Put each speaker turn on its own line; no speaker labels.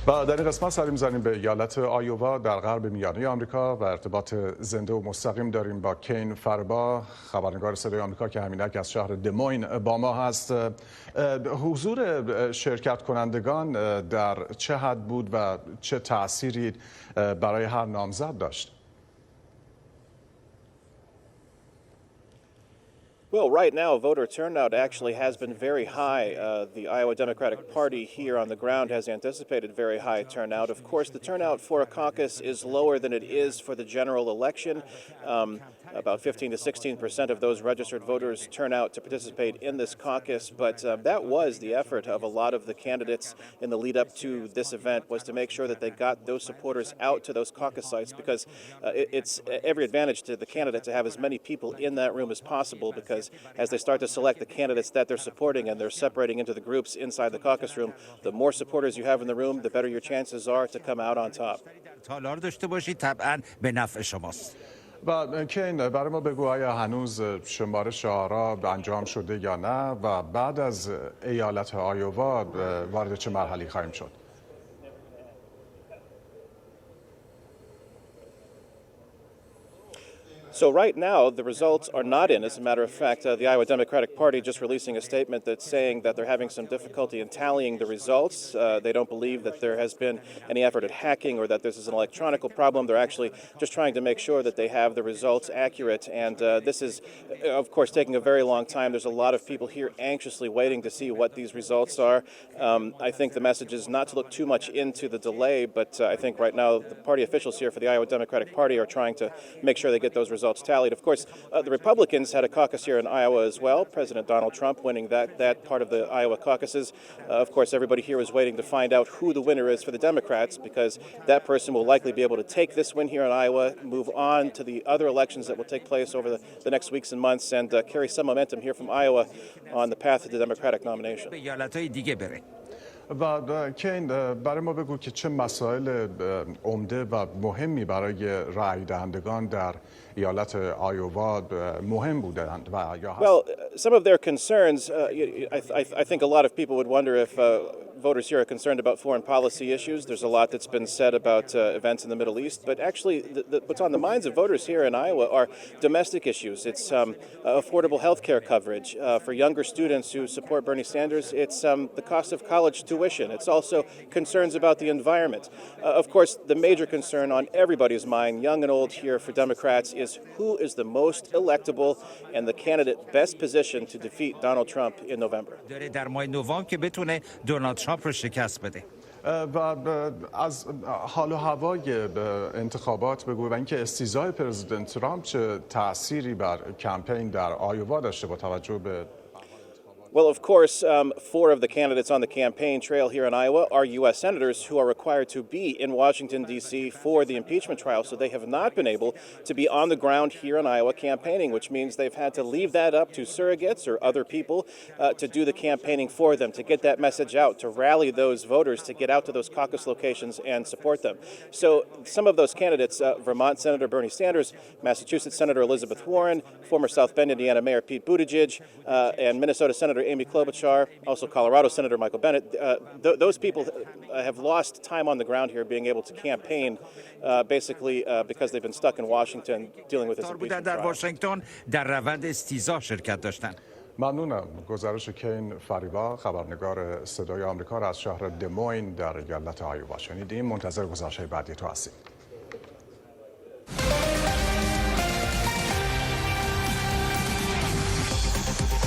و در این قسمت سری می‌زنیم به ایالت آیووا در غرب میانه آمریکا و ارتباط زنده و مستقیم داریم با کین فربا، خبرنگار صدای آمریکا که همینک از شهر دموین با ما هست. حضور شرکت کنندگان در چه حد بود و چه تأثیری برای هر نامزد داشت؟
Well, right now, voter turnout actually has been very high. The Iowa Democratic Party here on the ground has anticipated very high turnout. Of course, the turnout for a caucus is lower than it is for the general election. About 15 to 16% of those registered voters turn out to participate in this caucus, but that was the effort of a lot of the candidates in the lead up to this event, was to make sure that they got those supporters out to those caucus sites, because it's every advantage to the candidate to have as many people in that room as possible, because as they start to select the candidates that they're supporting and they're separating into the groups inside the caucus room, the more supporters you have in the room, the better your chances are to come out on top.
و کین برای ما بگو آیا هنوز شمارش آرا انجام شده یا نه و بعد از ایالت آیووا وارد چه مرحله‌ای خواهیم شد؟
So right now, the results are not in. As a matter of fact, the Iowa Democratic Party just releasing a statement that's saying that they're having some difficulty in tallying the results. They don't believe that there has been any effort at hacking or that this is an electronic problem. They're actually just trying to make sure that they have the results accurate. And this is, of course, taking a very long time. There's a lot of people here anxiously waiting to see what these results are. I think the message is not to look too much into the delay, but I think right now the party officials here for the Iowa Democratic Party are trying to make sure they get those results tallied. Of course, the Republicans had a caucus here in Iowa as well. President Donald Trump winning that part of the Iowa caucuses. Of course, everybody here is waiting to find out who the winner is for the Democrats, because that person will likely be able to take this win here in Iowa, move on to the other elections that will take place over the next weeks and months, and carry some momentum here from Iowa on the path to the Democratic nomination.
و کین برای ما بگو که چه مسائل عمده و مهمی برای رأی دهندگان در ایالت آیووا مهم بودند و یا هست؟
Well, some of their concerns, I think a lot of people would wonder if voters here are concerned about foreign policy issues. There's a lot that's been said about events in the Middle East, but actually what's on the minds of voters here in Iowa are domestic issues. It's affordable health care coverage for younger students who support Bernie Sanders. It's the cost of college tuition. It's also concerns about the environment. Of course, the major concern on everybody's mind, young and old here for Democrats, is who is the most electable and the candidate best positioned to defeat Donald Trump in November.
و از حال و هوای انتخابات بگو و اینکه استیضاح پرزیدنت ترامپ چه تأثیری بر کمپین در آیووا داشته با توجه به
Well, of course, four of the candidates on the campaign trail here in Iowa are U.S. senators who are required to be in Washington, D.C. for the impeachment trial, so they have not been able to be on the ground here in Iowa campaigning, which means they've had to leave that up to surrogates or other people to do the campaigning for them, to get that message out, to rally those voters, to get out to those caucus locations and support them. So some of those candidates, Vermont Senator Bernie Sanders, Massachusetts Senator Elizabeth Warren, former South Bend, Indiana Mayor Pete Buttigieg, and Minnesota Senator Amy Klobuchar, also Colorado Senator Michael Bennet, those people have lost time on the ground here being able to campaign basically because they've been stuck in Washington dealing with this impeachment trial.
ممنونم. گزارش کین فریبا، خبرنگار صدای آمریکا را از شهر دموین در ایالت آیووا شنیدیم. منتظر گزارش‌های بعدی تو هستیم.